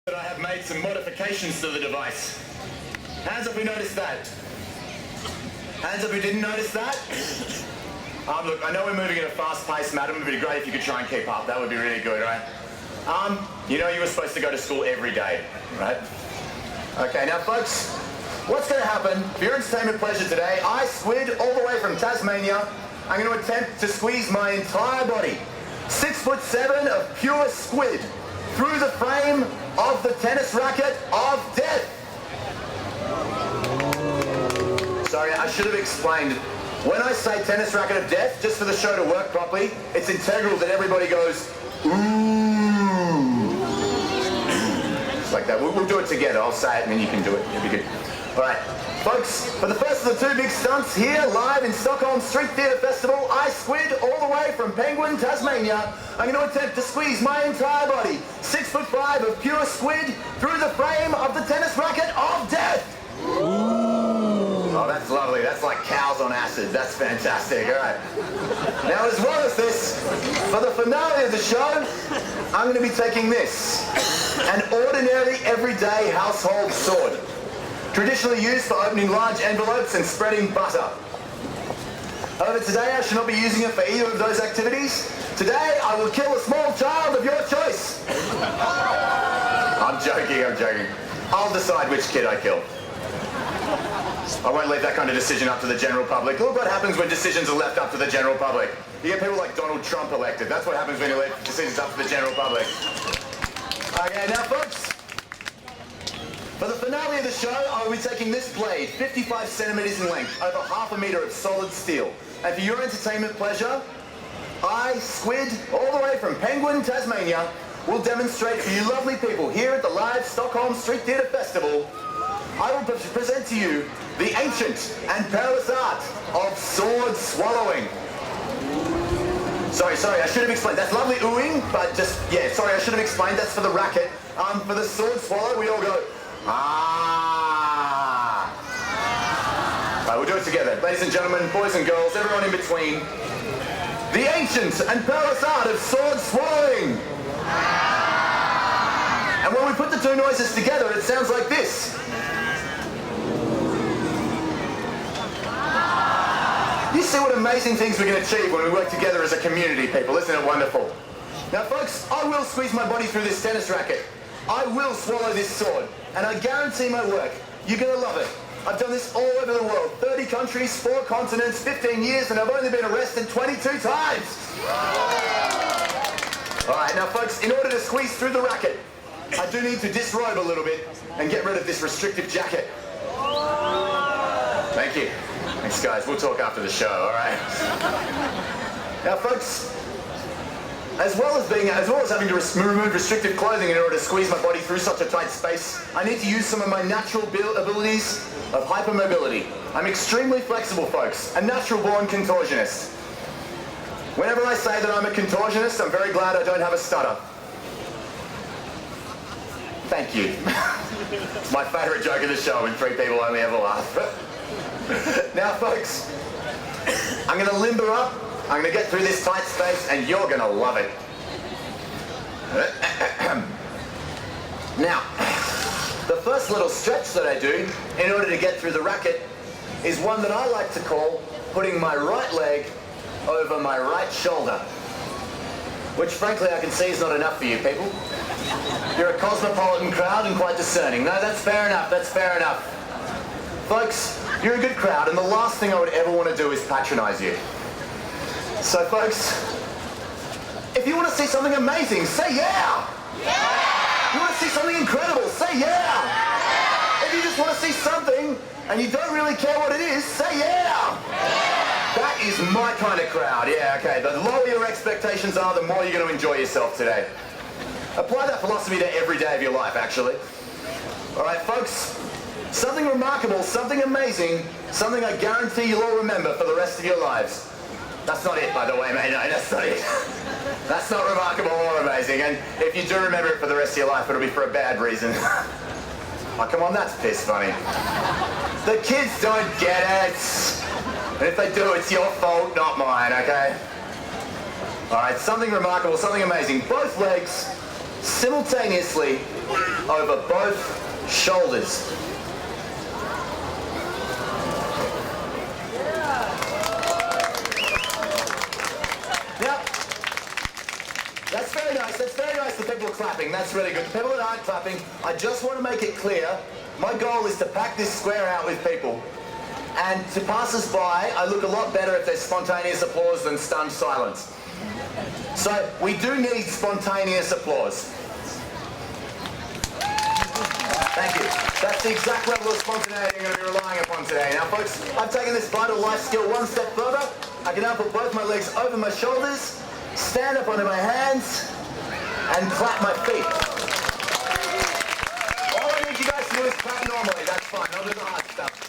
that I have made some modifications to the device. Hands up who noticed that. Hands up who didn't notice that. Look, I know we're moving at a fast pace, madam. It would be great if you could try and keep up. That would be really good, right? You know you were supposed to go to school every day, right? Okay, now folks, what's going to happen for your entertainment pleasure today, I, Squid, all the way from Tasmania, I'm going to attempt to squeeze my entire body, 6'7" of pure squid, through the frame of the tennis racket of death. Sorry, I should have explained. When I say tennis racket of death, just for the show to work properly, it's integral that everybody goes, ooh. Just like that. We'll do it together. I'll say it and then you can do it. It'll be good. All right. Folks, for the first of the two big stunts here, live in Stockholm Street Theatre Festival, I, Squid, all the way from Penguin, Tasmania, I'm going to attempt to squeeze my entire body, 6'5" of pure squid, through the frame of the tennis racket of death. Oh, that's lovely. That's like cows on acid. That's fantastic. All right. Now, as well as this, for the finale of the show, I'm going to be taking this, an ordinary, everyday household sword, traditionally used for opening large envelopes and spreading butter. However, today I shall not be using it for either of those activities. Today, I will kill a small child of your choice. I'm joking. I'll decide which kid I kill. I won't leave that kind of decision up to the general public. Look what happens when decisions are left up to the general public. You get people like Donald Trump elected. That's what happens when you leave decisions up to the general public. Okay, now folks, for the finale of the show, I will be taking this blade, 55 centimeters in length, over ½ meter of solid steel. And for your entertainment pleasure, I, Squid, all the way from Penguin, Tasmania, will demonstrate for you lovely people here at the live Stockholm Street Theatre Festival, I will present to you the ancient and perilous art of sword swallowing. Sorry, I should have explained. That's lovely oohing, but sorry, I should have explained. That's for the racket. For the sword swallow, we all go, ah. Right, we'll do it together. Ladies and gentlemen, boys and girls, everyone in between. The ancient and perilous art of sword swallowing. And when we put the two noises together, it sounds like this. You see what amazing things we can achieve when we work together as a community, people. Isn't it wonderful? Now, folks, I will squeeze my body through this tennis racket. I will swallow this sword. And I guarantee my work. You're going to love it. I've done this all over the world. 30 countries, 4 continents, 15 years, and I've only been arrested 22 times. All right, now, folks, in order to squeeze through the racket, I do need to disrobe a little bit and get rid of this restrictive jacket. Thank you. Thanks, guys. We'll talk after the show, all right? Now, folks, as well as having to remove restrictive clothing in order to squeeze my body through such a tight space, I need to use some of my natural abilities of hypermobility. I'm extremely flexible, folks, a natural-born contortionist. Whenever I say that I'm a contortionist, I'm very glad I don't have a stutter. Thank you. It's my favourite joke of the show when 3 people only ever laugh. Now, folks, I'm going to limber up, I'm going to get through this tight space, and you're going to love it. Now, the first little stretch that I do in order to get through the racket is one that I like to call putting my right leg over my right shoulder, which frankly I can see is not enough for you people. You're a cosmopolitan crowd and quite discerning. No, that's fair enough, Folks, you're a good crowd, and the last thing I would ever want to do is patronize you. So, folks, if you want to see something amazing, say yeah! Yeah! You want to see something incredible, say yeah! Yeah! If you just want to see something, and you don't really care what it is, say yeah! Yeah! That is my kind of crowd, yeah, okay. The lower your expectations are, the more you're going to enjoy yourself today. Apply that philosophy to every day of your life, actually. All right, folks. Something remarkable, something amazing, something I guarantee you'll all remember for the rest of your lives. That's not it, by the way, mate. No, that's not it. That's not remarkable or amazing. And if you do remember it for the rest of your life, it'll be for a bad reason. Oh, come on, that's piss funny. The kids don't get it. And if they do, it's your fault, not mine, okay? All right, something remarkable, something amazing. Both legs simultaneously over both shoulders. Now, that's very nice. That's very nice. The people are clapping. That's really good. The people that aren't clapping, I just want to make it clear, my goal is to pack this square out with people. And to passers-by, I look a lot better if there's spontaneous applause than stunned silence. So we do need spontaneous applause. Thank you. That's the exact level of spontaneity I'm going to be relying upon today. Now folks, I've taken this vital life skill one step further. I can now put both my legs over my shoulders, stand up onto my hands, and clap my feet. All I need you guys to do is clap normally. That's fine. Not do the hard stuff.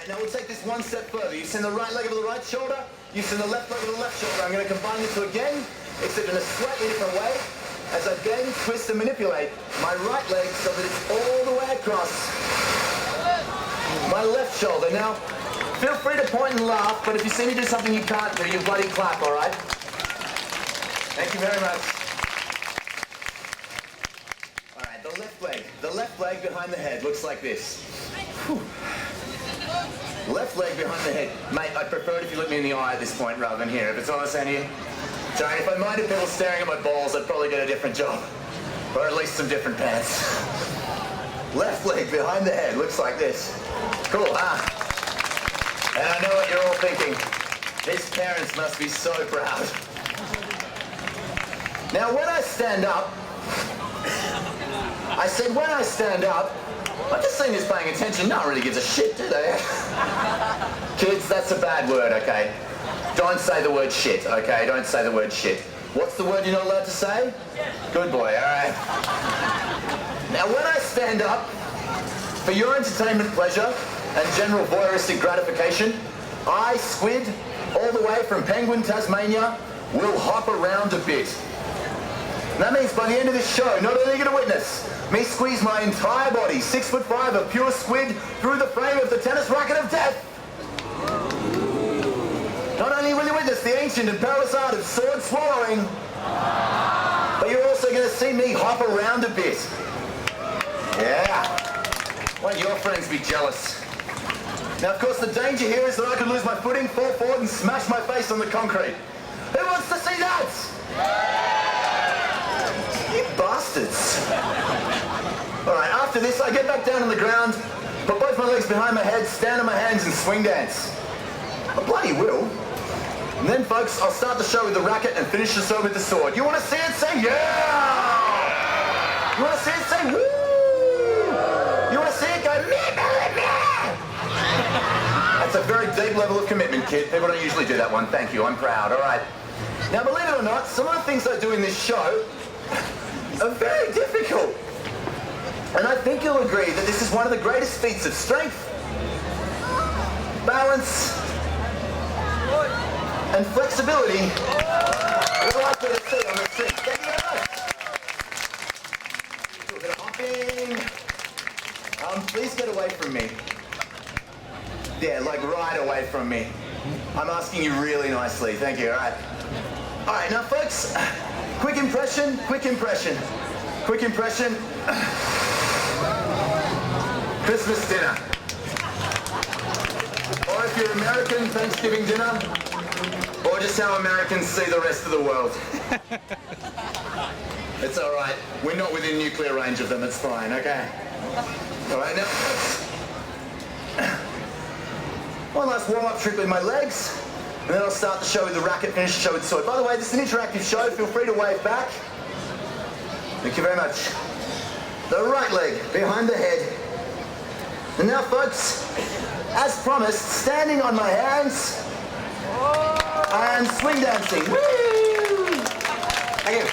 Now we'll take this one step further. You send the right leg over the right shoulder, you send the left leg over the left shoulder. I'm going to combine the two again, except in a slightly different way, as I again twist and manipulate my right leg so that it's all the way across my left shoulder. Now, feel free to point and laugh, but if you see me do something you can't do, you bloody clap, all right? Thank you very much. All right, the left leg behind the head looks like this. Whew. Left leg behind the head. Mate, I'd prefer it if you look me in the eye at this point rather than here. If it's all I'm saying here. Sorry, if I minded people staring at my balls, I'd probably get a different job. Or at least some different pants. Left leg behind the head looks like this. Cool, huh? And I know what you're all thinking. His parents must be so proud. Now, when I stand up, I said when I stand up, I'm just saying who's paying attention. No one really gives a shit, do they? Kids, that's a bad word, okay? Don't say the word shit, okay? Don't say the word shit. What's the word you're not allowed to say? Good boy, all right. Now, when I stand up, for your entertainment pleasure and general voyeuristic gratification, I, Squid, all the way from Penguin, Tasmania, will hop around a bit. And that means by the end of this show, not only are you going to witness me squeeze my entire body, 6'5" of pure squid, through the frame of the tennis racket of death. Not only will you witness the ancient and perilous art of sword swallowing, but you're also going to see me hop around a bit. Yeah. Won't your friends be jealous? Now, of course, the danger here is that I could lose my footing, fall forward, and smash my face on the concrete. Who wants to see that? You bastards. All right, after this, I get back down on the ground, put both my legs behind my head, stand on my hands, and swing dance. I bloody will. And then, folks, I'll start the show with the racket and finish the show with the sword. You want to see it? Say yeah! You want to see it? Say woo! You want to see it? Go meh, meh, meh! That's a very deep level of commitment, kid. People don't usually do that one. Thank you. I'm proud. All right. Now, believe it or not, some of the things I do in this show are very difficult. And I think you'll agree that this is one of the greatest feats of strength, balance, and flexibility you're likely to see on the street. Thank you very much. Do a bit of hopping. Please get away from me. Yeah, like right away from me. I'm asking you really nicely. Thank you. All right. All right, now folks, quick impression. Christmas dinner. Or if you're American, Thanksgiving dinner. Or just how Americans see the rest of the world. It's all right. We're not within nuclear range of them. It's fine, okay? All right, now, one last warm-up trick with my legs. And then I'll start the show with the racket, finish the show with the sword. By the way, this is an interactive show. Feel free to wave back. Thank you very much. The right leg behind the head. And now, folks, as promised, standing on my hands and swing dancing. Woo! Thank you.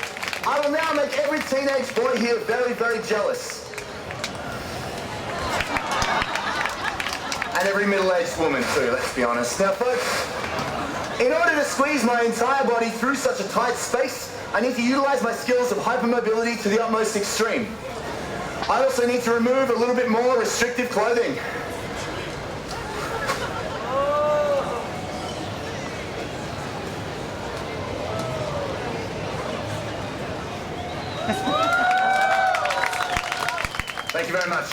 I will now make every teenage boy here very, very jealous. And every middle-aged woman too, let's be honest. Now, folks, in order to squeeze my entire body through such a tight space, I need to utilize my skills of hypermobility to the utmost extreme. I also need to remove a little bit more restrictive clothing. Thank you very much.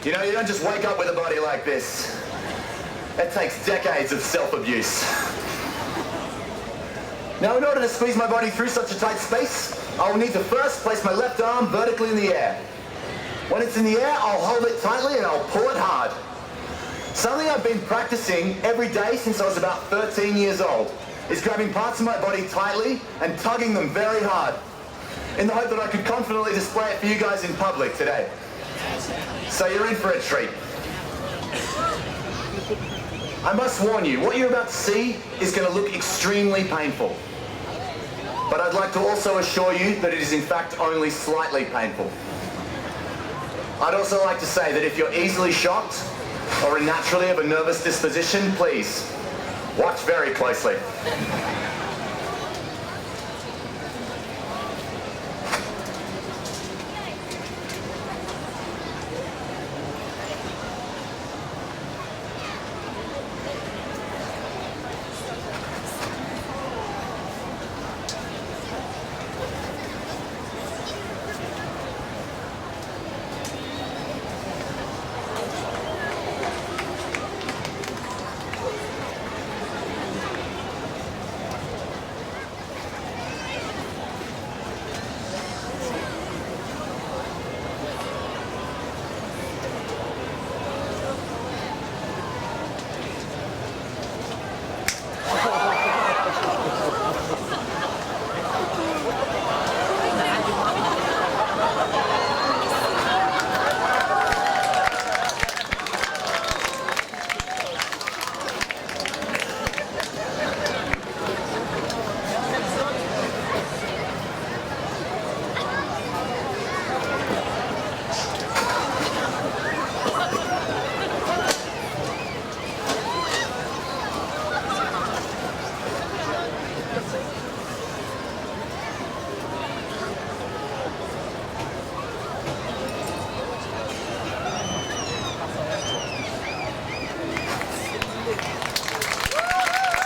You know, you don't just wake up with a body like this. It takes decades of self-abuse. Now, in order to squeeze my body through such a tight space, I will need to first place my left arm vertically in the air. When it's in the air, I'll hold it tightly and I'll pull it hard. Something I've been practicing every day since I was about 13 years old is grabbing parts of my body tightly and tugging them very hard, in the hope that I could confidently display it for you guys in public today. So you're in for a treat. I must warn you, what you're about to see is going to look extremely painful. But I'd like to also assure you that it is in fact only slightly painful. I'd also like to say that if you're easily shocked or naturally of a nervous disposition, please watch very closely.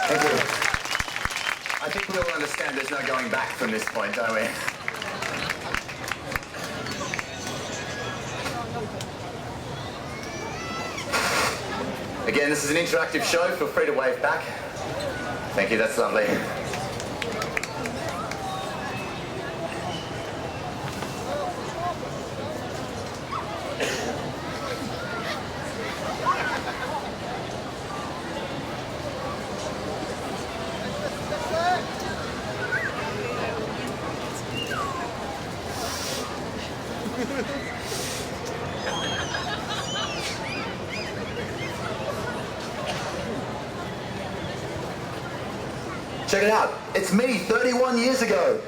Thank you. I think we all understand there's no going back from this point, don't we? Again, this is an interactive show. Feel free to wave back. Thank you, that's lovely. Check it out. It's me 31 years ago.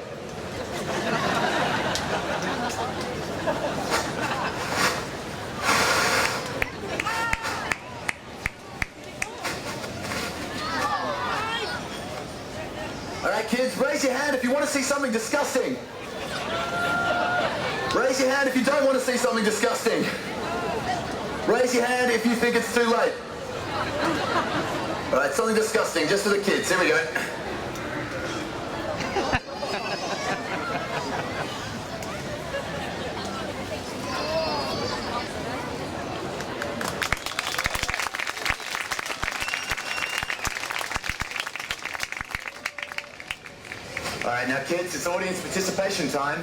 All right, kids, raise your hand if you want to see something disgusting. Raise your hand if you don't want to see something disgusting. Raise your hand if you think it's too late. All right, something disgusting, just for the kids. Here we go. All right, now kids, it's audience participation time.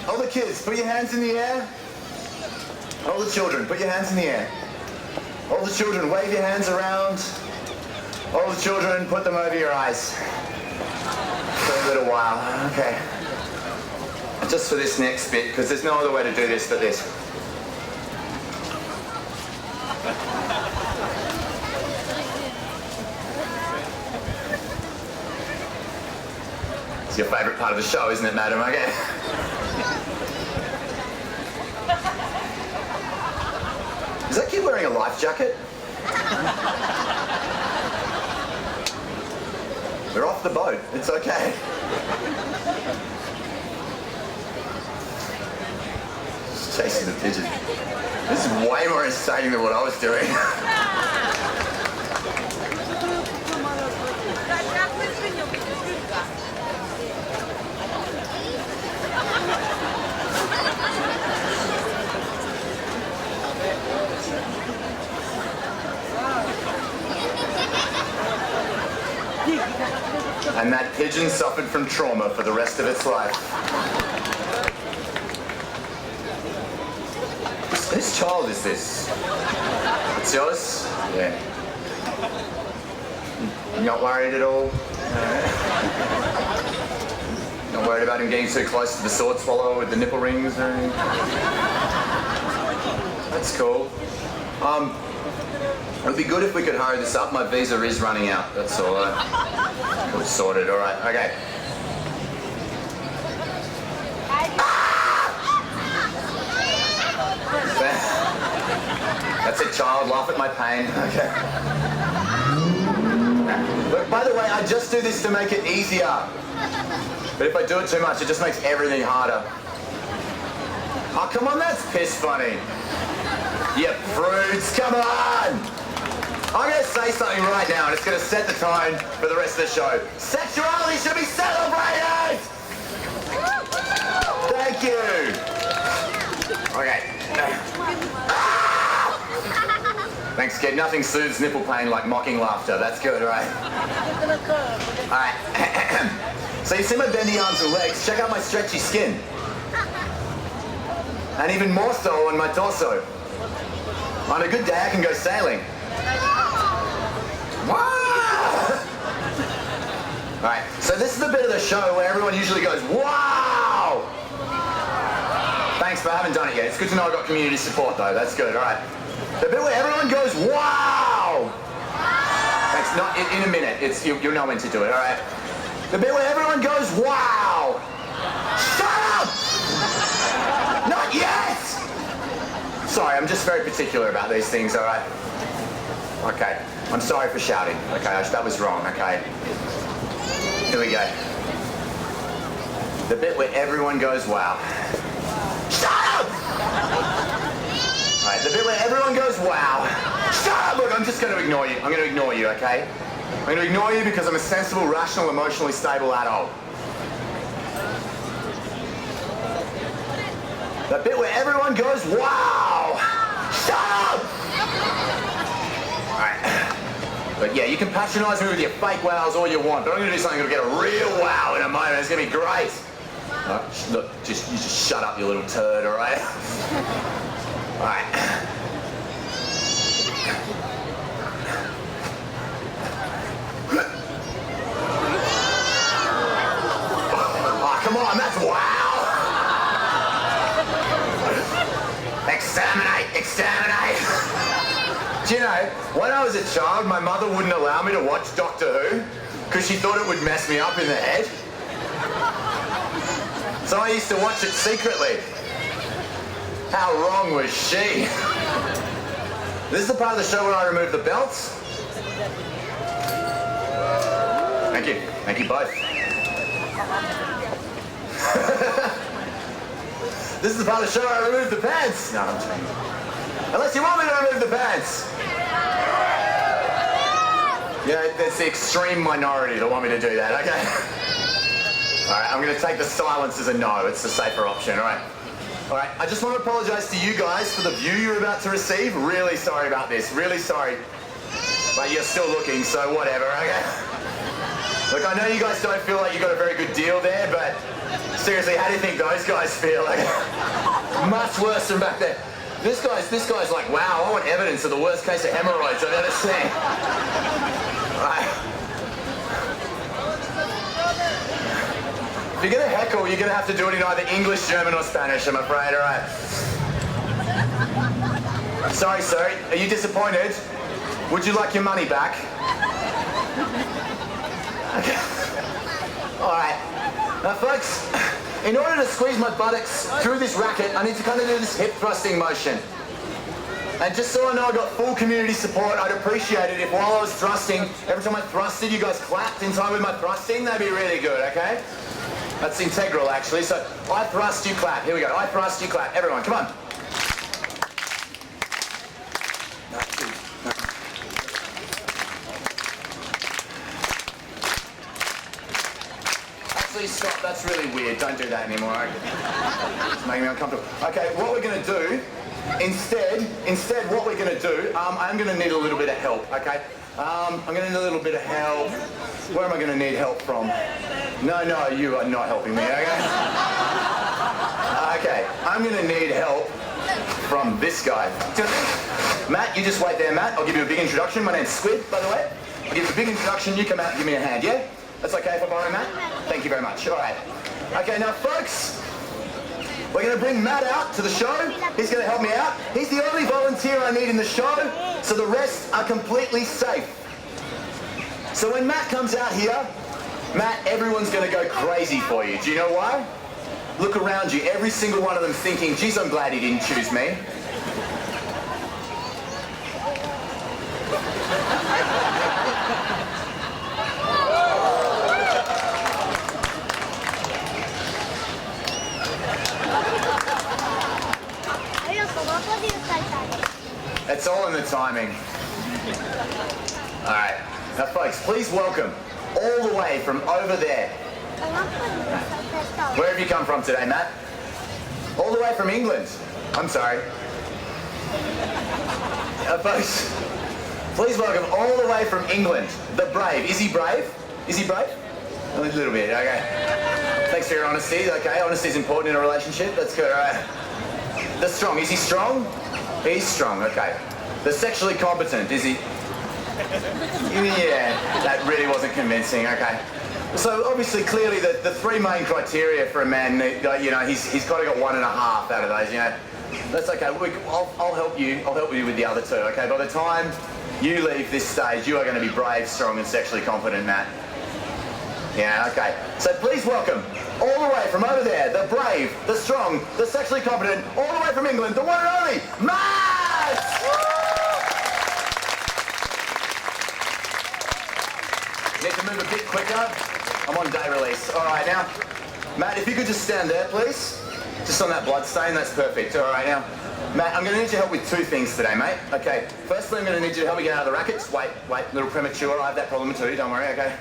All the kids, put your hands in the air. All the children, put your hands in the air. All the children, wave your hands around. All the children, put them over your eyes. For a little while, okay. Just for this next bit, because there's no other way to do this but this. It's your favourite part of the show, isn't it, madam? Okay. Is that kid wearing a life jacket? We're off the boat. It's okay. Just chasing the pigeon. This is way more exciting than what I was doing. And that pigeon suffered from trauma for the rest of its life. Whose child is this? It's yours? Yeah. You're not worried at all? Not worried about him getting too close to the sword swallower with the nipple rings or anything? That's cool. It would be good if we could hurry this up. My visa is running out. That's all right. We'll sort it. All right. Okay. That's it, child. Laugh at my pain. Okay. Look, by the way, I just do this to make it easier. But if I do it too much, it just makes everything harder. Oh, come on, that's piss funny. You prudes, come on! I'm going to say something right now, and it's going to set the tone for the rest of the show. Sexuality should be celebrated! Thank you. Okay. Thanks, kid. Nothing soothes nipple pain like mocking laughter. That's good, right? Alright. So you see my bendy arms and legs? Check out my stretchy skin. And even more so on my torso. On a good day, I can go sailing. Alright, so this is the bit of the show where everyone usually goes, wow! Thanks, but I haven't done it yet. It's good to know I've got community support, though. That's good, alright. The bit where everyone goes, wow! Thanks, not in a minute. You'll know when to do it, alright? The bit where everyone goes, wow! Shut up! Not yet! Sorry, I'm just very particular about these things, alright? Okay, I'm sorry for shouting. Okay, that was wrong, okay? Here we go. The bit where everyone goes, wow. Shut up! Alright, the bit where everyone goes, wow. Shut up! Look, I'm just going to ignore you. I'm going to ignore you, okay? I'm going to ignore you because I'm a sensible, rational, emotionally stable adult. The bit where everyone goes, wow! Shut up! Alright. But yeah, you can patronise me with your fake wows all you want, but I'm going to do something that'll get a real wow in a moment. It's going to be great. Look, you just shut up, you little turd, alright? Alright. Oh, come on, that's wow! Exterminate! Exterminate! Do you know, when I was a child, my mother wouldn't allow me to watch Doctor Who because she thought it would mess me up in the head. So I used to watch it secretly. How wrong was she? This is the part of the show where I remove the belts. Thank you. Thank you both. This is the part of the show where I remove the pants. No, I'm joking. Unless you want me to remove the pants. Yeah, there's the extreme minority that want me to do that, okay? Alright, I'm going to take the silence as a no. It's the safer option, alright? Alright, I just want to apologise to you guys for the view you're about to receive. Really sorry about this. Really sorry. But you're still looking, so whatever, okay? Look, I know you guys don't feel like you got a very good deal there, but seriously, how do you think those guys feel? Like, much worse than back there. This guy's like, wow, I want evidence of the worst case of hemorrhoids I've ever seen. Right. If you're going to heckle, you're going to have to do it in either English, German, or Spanish, I'm afraid, alright? Sorry, sir, are you disappointed? Would you like your money back? Okay. Alright. Now, folks, in order to squeeze my buttocks through this racket, I need to kind of do this hip thrusting motion. And just so I know I got full community support, I'd appreciate it if while I was thrusting, every time I thrusted, you guys clapped in time with my thrusting. That'd be really good, okay? That's integral, actually. So, I thrust, you clap. Here we go. I thrust, you clap. Everyone, come on. Actually, stop. That's really weird. Don't do that anymore. It's making me uncomfortable. Okay, what we're going to do, instead, what we're going to do, I'm going to need a little bit of help, okay? I'm going to need a little bit of help. Where am I going to need help from? No, you are not helping me, okay? Okay, I'm going to need help from this guy. Matt, you just wait there, Matt. I'll give you a big introduction. My name's Squid, by the way. I'll give you a big introduction. You come out and give me a hand, yeah? That's okay if I borrow Matt? Thank you very much. All right. Okay, now, folks, we're going to bring Matt out to the show. He's going to help me out. He's the only volunteer I need in the show, so the rest are completely safe. So when Matt comes out here, Matt, everyone's going to go crazy for you. Do you know why? Look around you, every single one of them thinking, geez, I'm glad he didn't choose me. It's all in the timing. All right. Now, folks, please welcome, all the way from over there. Where have you come from today, Matt? All the way from England. I'm sorry. Folks, please welcome all the way from England, the brave. Is he brave? Is he brave? A little bit, okay. Thanks for your honesty, okay. Honesty is important in a relationship. That's good, all right. The strong, is he strong? He's strong, okay. The sexually competent, is he? Yeah, that really wasn't convincing, okay. So obviously, clearly, the three main criteria for a man, you know, he's got to got 1.5 out of those, you know. That's okay, I'll help you with the other two, okay. By the time you leave this stage, you are going to be brave, strong, and sexually competent, Matt. Yeah, okay. So please welcome, all the way from over there, the brave, the strong, the sexually competent, all the way from England, the one and only, Matt! Need to move a bit quicker. I'm on day release. All right, now, Matt, if you could just stand there, please. Just on that blood stain, that's perfect. All right, now, Matt, I'm going to need your help with two things today, mate. Okay, firstly, I'm going to need you to help me get out of the rackets. Wait, a little premature. I have that problem too, don't worry, okay?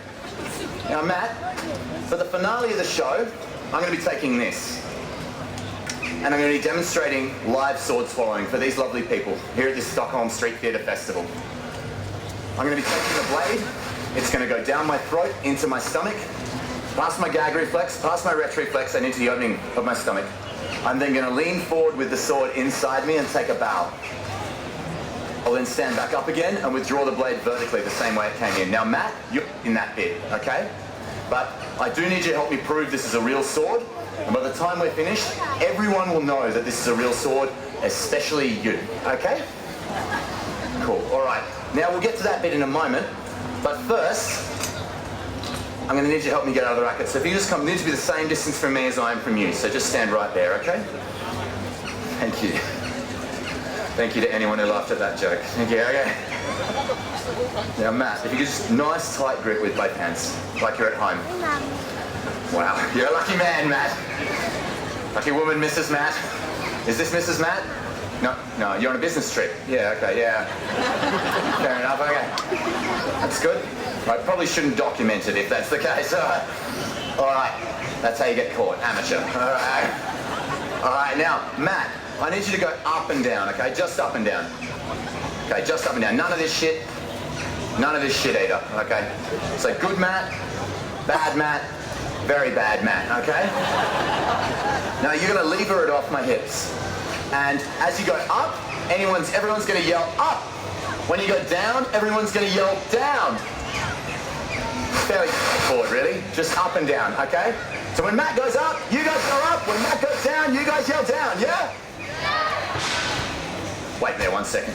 Now, Matt, for the finale of the show, I'm going to be taking this. And I'm going to be demonstrating live sword swallowing for these lovely people here at this Stockholm Street Theatre Festival. I'm going to be taking the blade. It's going to go down my throat, into my stomach, past my gag reflex, past my retro reflex, and into the opening of my stomach. I'm then going to lean forward with the sword inside me and take a bow. I'll then stand back up again and withdraw the blade vertically the same way it came in. Now, Matt, you're in that bit, okay? But I do need you to help me prove this is a real sword. And by the time we're finished, everyone will know that this is a real sword, especially you, okay? Cool, all right. Now, we'll get to that bit in a moment. But first, I'm going to need you to help me get out of the racket. So if you just come, you need to be the same distance from me as I am from you. So just stand right there, okay? Thank you. Thank you to anyone who laughed at that joke. Thank you, okay? Now, Matt, if you could just nice tight grip with both hands, like you're at home. Wow, you're a lucky man, Matt. Lucky woman, Mrs. Matt. Is this Mrs. Matt? No, you're on a business trip. Yeah, okay, yeah. Fair enough, okay. That's good. I probably shouldn't document it if that's the case. All right, that's how you get caught, amateur. All right, now, Matt, I need you to go up and down, okay? Just up and down. Okay, just up and down. None of this shit either, okay? So good Matt, bad Matt, very bad Matt, okay? Now you're gonna lever it off my hips. And as you go up, everyone's gonna yell up. When you go down, everyone's gonna yell down. Fairly straightforward, really. Just up and down, okay? So when Matt goes up, you guys go up. When Matt goes down, you guys yell down, yeah? Wait there 1 second.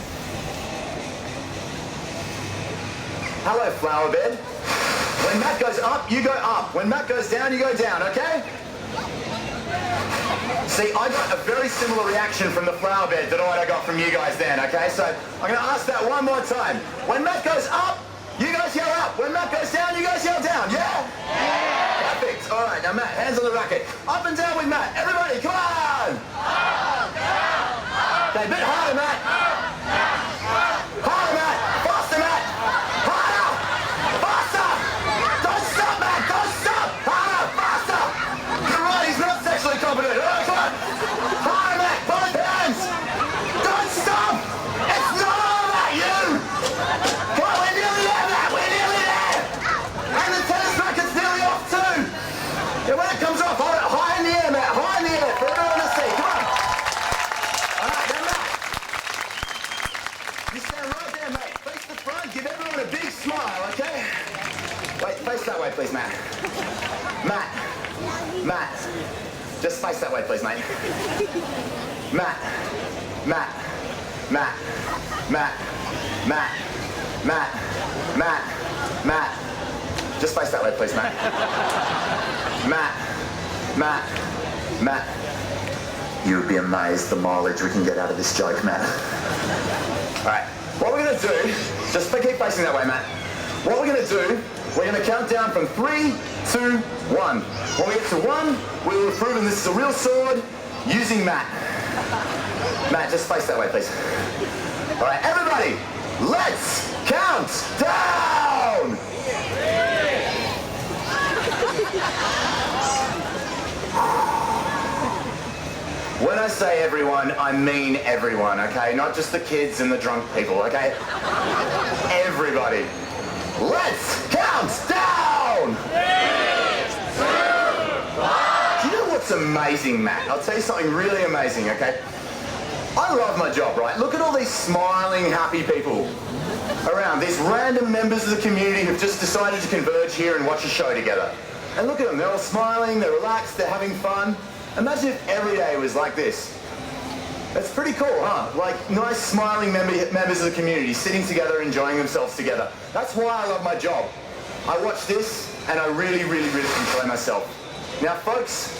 Hello, flower bed. When Matt goes up, you go up. When Matt goes down, you go down, okay? See, I got a very similar reaction from the flower bed to what I got from you guys then, okay? So I'm going to ask that one more time. When Matt goes up, you guys yell up. When Matt goes down, you guys yell down, yeah? Perfect. All right, now Matt, hands on the racket. Up and down with Matt. Everybody, come on! Up, down, up. Okay, a bit harder, Matt. Harder, Matt. Faster, Matt. Harder. Faster. Don't stop, Matt. Don't stop. Harder. Faster. You're right, he's not sexually competent. All right, come on. Harder, Matt. Both hands. Don't stop. It's not all about you. Come on, we're nearly there, Matt. We're nearly there. And the Matt, just face that way, please, mate. Matt, Matt, Matt, Matt, Matt, Matt, Matt, Matt. Just face that way, please, Matt. Matt, Matt, Matt. You would be amazed the mileage we can get out of this joke, Matt. All right, what we're gonna do, just keep facing that way, Matt. What we're gonna do, we're gonna count down from 3, 2, 1. When we get to 1, we will have proven this is a real sword using Matt. Matt, just face that way, please. All right, everybody, let's count down! When I say everyone, I mean everyone, okay? Not just the kids and the drunk people, okay? Everybody. Let's count down! 3, 2, 1. Do you know what's amazing, Matt? I'll tell you something really amazing, okay? I love my job, right? Look at all these smiling, happy people around. These random members of the community who've just decided to converge here and watch a show together. And look at them, they're all smiling, they're relaxed, they're having fun. Imagine if every day was like this. That's pretty cool, huh? Like nice smiling members of the community sitting together, enjoying themselves together. That's why I love my job. I watch this and I really, really, really enjoy myself. Now folks,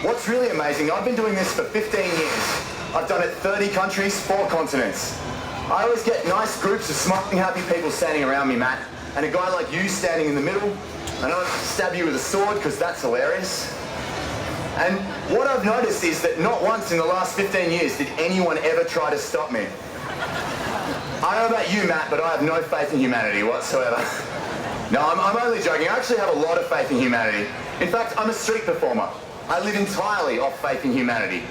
what's really amazing, I've been doing this for 15 years. I've done it 30 countries, 4 continents. I always get nice groups of smiling, happy people standing around me, Matt, and a guy like you standing in the middle. I don't stab you with a sword because that's hilarious. And what I've noticed is that not once in the last 15 years did anyone ever try to stop me. I don't know about you, Matt, but I have no faith in humanity whatsoever. No, I'm only joking. I actually have a lot of faith in humanity. In fact, I'm a street performer. I live entirely off faith in humanity.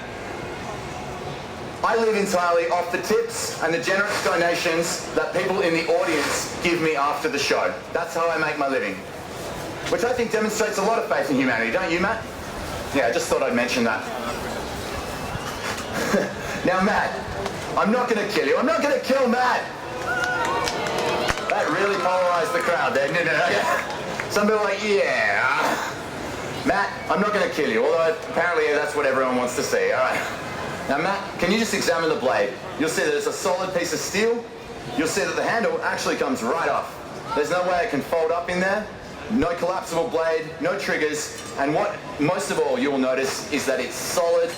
I live entirely off the tips and the generous donations that people in the audience give me after the show. That's how I make my living. Which I think demonstrates a lot of faith in humanity, don't you, Matt? Yeah, I just thought I'd mention that. Now, Matt, I'm not going to kill you. I'm not going to kill Matt. That really polarized the crowd there, didn't it? Some people are like, yeah. Matt, I'm not going to kill you, although apparently that's what everyone wants to see. All right. Now, Matt, can you just examine the blade? You'll see that it's a solid piece of steel. You'll see that the handle actually comes right off. There's no way it can fold up in there. No collapsible blade, no triggers, and what most of all you will notice is that it's solid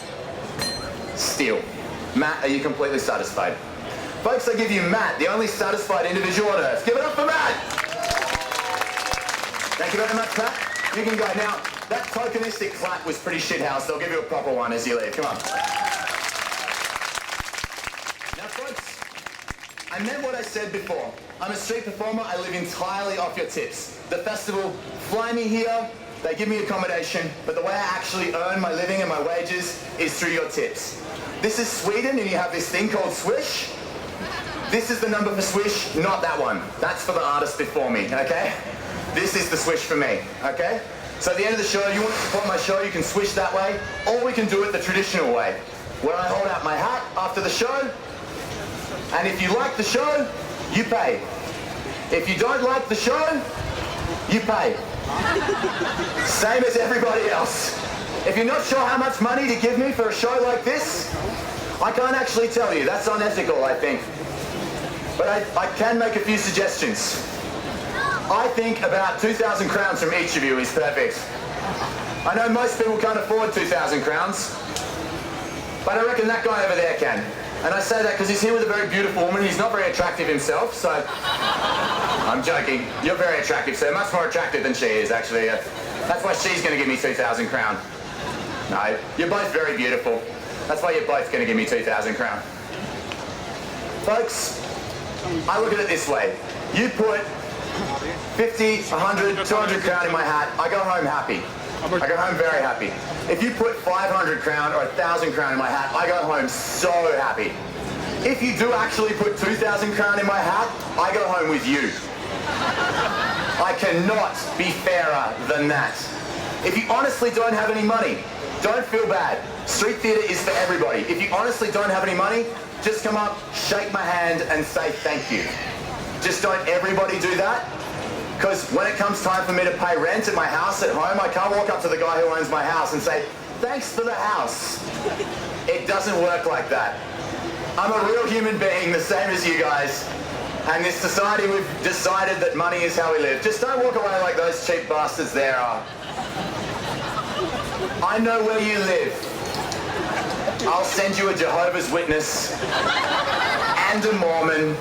steel. Matt, are you completely satisfied? Folks, I give you Matt, the only satisfied individual on earth. Give it up for Matt! Thank you very much, Matt. You can go. Now, that tokenistic clap was pretty shithouse, so I'll give you a proper one as you leave. Come on. Now, folks, I meant what I said before. I'm a street performer. I live entirely off your tips. The festival fly me here. They give me accommodation. But the way I actually earn my living and my wages is through your tips. This is Sweden, and you have this thing called Swish. This is the number for Swish, not that one. That's for the artist before me, okay? This is the Swish for me, okay? So at the end of the show, you want to support my show, you can swish that way, or we can do it the traditional way, where I hold out my hat after the show, and if you like the show, you pay. If you don't like the show, you pay. Same as everybody else. If you're not sure how much money to give me for a show like this, I can't actually tell you. That's unethical, I think. But I can make a few suggestions. I think about 2,000 crowns from each of you is perfect. I know most people can't afford 2,000 crowns, but I reckon that guy over there can. And I say that because he's here with a very beautiful woman. He's not very attractive himself, so... I'm joking. You're very attractive, sir. Much more attractive than she is, actually. That's why she's going to give me 2,000 crown. No, you're both very beautiful. That's why you're both going to give me 2,000 crown. Folks, I look at it this way. You put 50, 100, 200 crown in my hat, I go home happy. I go home very happy. If you put 500 crown or 1,000 crown in my hat, I go home so happy. If you do actually put 2,000 crown in my hat, I go home with you. I cannot be fairer than that. If you honestly don't have any money, don't feel bad. Street theatre is for everybody. If you honestly don't have any money, just come up, shake my hand and say thank you. Just don't everybody do that. Because when it comes time for me to pay rent at my house at home, I can't walk up to the guy who owns my house and say, thanks for the house. It doesn't work like that. I'm a real human being, the same as you guys. And this society, we've decided that money is how we live. Just don't walk away like those cheap bastards there are. I know where you live. I'll send you a Jehovah's Witness and a Mormon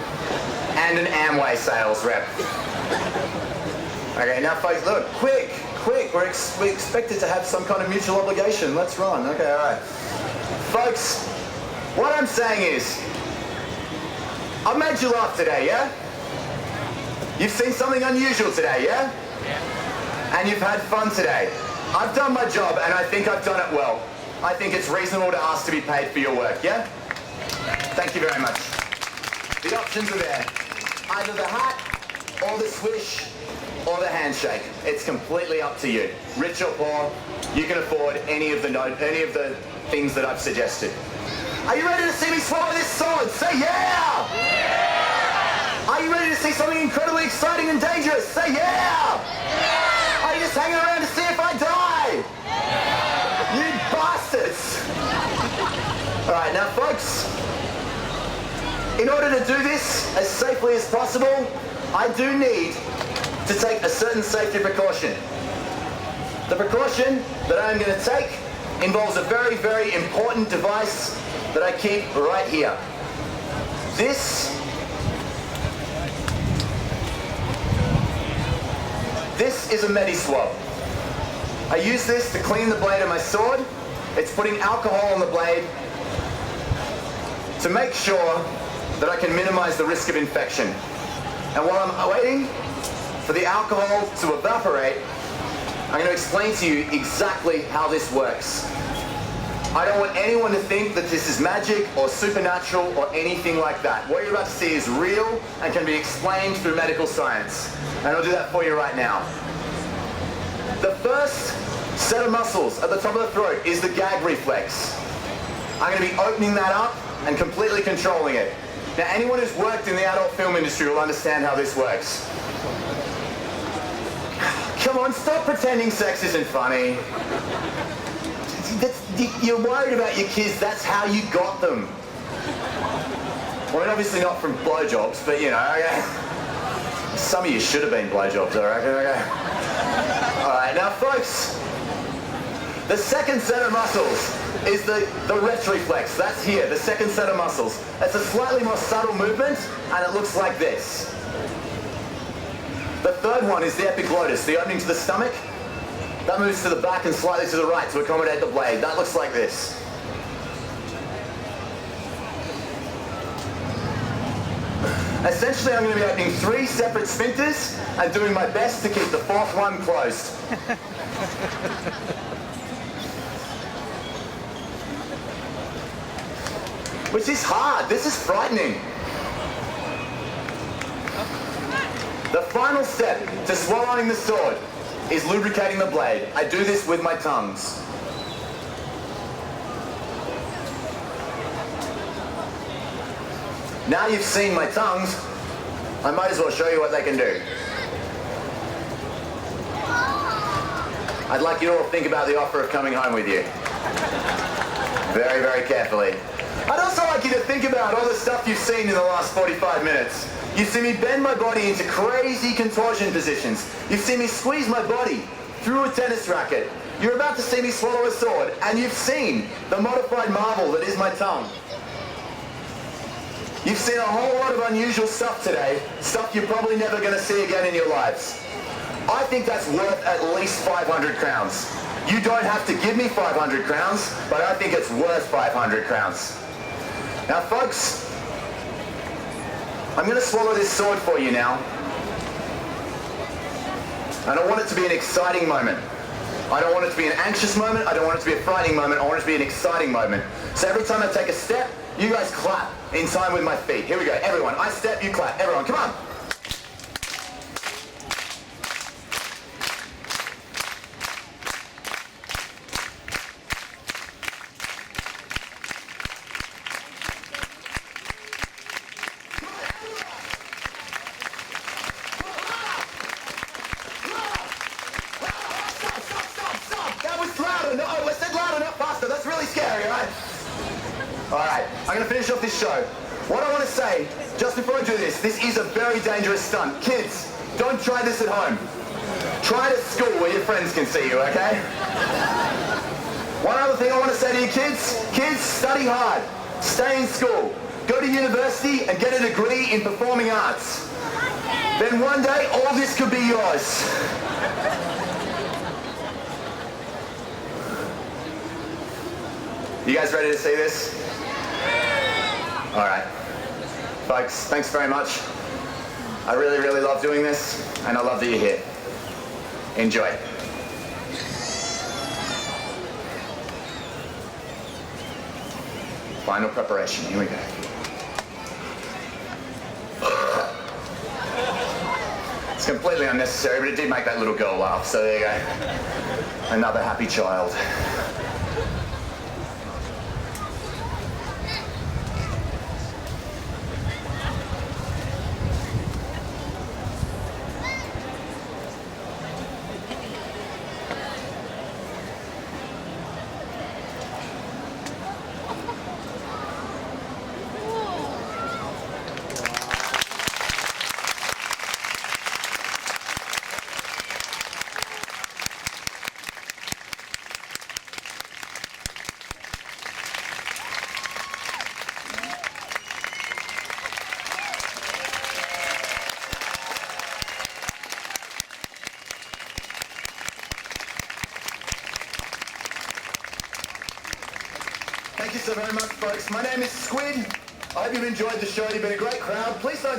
and an Amway sales rep. Okay, now folks, look, quick. We're expected to have some kind of mutual obligation. Let's run. Okay, all right. Folks, what I'm saying is, I've made you laugh today, yeah? You've seen something unusual today, yeah? And you've had fun today. I've done my job, and I think I've done it well. I think it's reasonable to ask to be paid for your work, yeah? Thank you very much. The options are there. Either the hat, or the swish, or the handshake. It's completely up to you. Rich or poor, you can afford any of the things that I've suggested. Are you ready to see me swallow this sword? Say yeah! Yeah! Are you ready to see something incredibly exciting and dangerous? Say yeah! Yeah! Are you just hanging around to see if I die? Yeah! You bastards! Alright, now folks, in order to do this as safely as possible, I do need to take a certain safety precaution. The precaution that I'm going to take involves a very, very important device that I keep right here. This is a Medi-Swab. I use this to clean the blade of my sword. It's putting alcohol on the blade to make sure that I can minimize the risk of infection. And while I'm waiting for the alcohol to evaporate, I'm going to explain to you exactly how this works. I don't want anyone to think that this is magic or supernatural or anything like that. What you're about to see is real and can be explained through medical science. And I'll do that for you right now. The first set of muscles at the top of the throat is the gag reflex. I'm going to be opening that up and completely controlling it. Now, anyone who's worked in the adult film industry will understand how this works. Come on, stop pretending sex isn't funny. You're worried about your kids, that's how you got them. Well, obviously not from blowjobs, but you know, okay. Some of you should have been blowjobs, I reckon, okay. Alright, now folks, the second set of muscles is the retroflex. That's here, the second set of muscles. It's a slightly more subtle movement, and it looks like this. The third one is the epiglottis, the opening to the stomach. That moves to the back and slightly to the right to accommodate the blade. That looks like this. Essentially, I'm going to be opening 3 separate sphincters and doing my best to keep the 4th one closed. Which is hard. This is frightening. The final step to swallowing the sword is lubricating the blade. I do this with my tongues. Now you've seen my tongues, I might as well show you what they can do. I'd like you to all think about the offer of coming home with you. Very, very carefully. I'd also like you to think about all the stuff you've seen in the last 45 minutes. You've seen me bend my body into crazy contortion positions. You've seen me squeeze my body through a tennis racket. You're about to see me swallow a sword, and you've seen the modified marvel that is my tongue. You've seen a whole lot of unusual stuff today, stuff you're probably never going to see again in your lives. I think that's worth at least 500 crowns. You don't have to give me 500 crowns, but I think it's worth 500 crowns. Now folks, I'm going to swallow this sword for you now. And I want it to be an exciting moment. I don't want it to be an anxious moment. I don't want it to be a frightening moment. I want it to be an exciting moment. So every time I take a step, you guys clap in time with my feet. Here we go. Everyone, I step, you clap. Everyone, come on. Alright, I'm going to finish off this show. What I want to say, just before I do this is a very dangerous stunt. Kids, don't try this at home. Try it at school where your friends can see you, okay? One other thing I want to say to you kids, study hard. Stay in school. Go to university and get a degree in performing arts. Then one day, all this could be yours. You guys ready to see this? All right. Folks, thanks very much. I really, really love doing this, and I love that you're here. Enjoy. Final preparation, here we go. It's completely unnecessary, but it did make that little girl laugh, so there you go. Another happy child. Thank you so very much, folks. My name is Squid. I hope you've enjoyed the show. You've been a great crowd. Please don't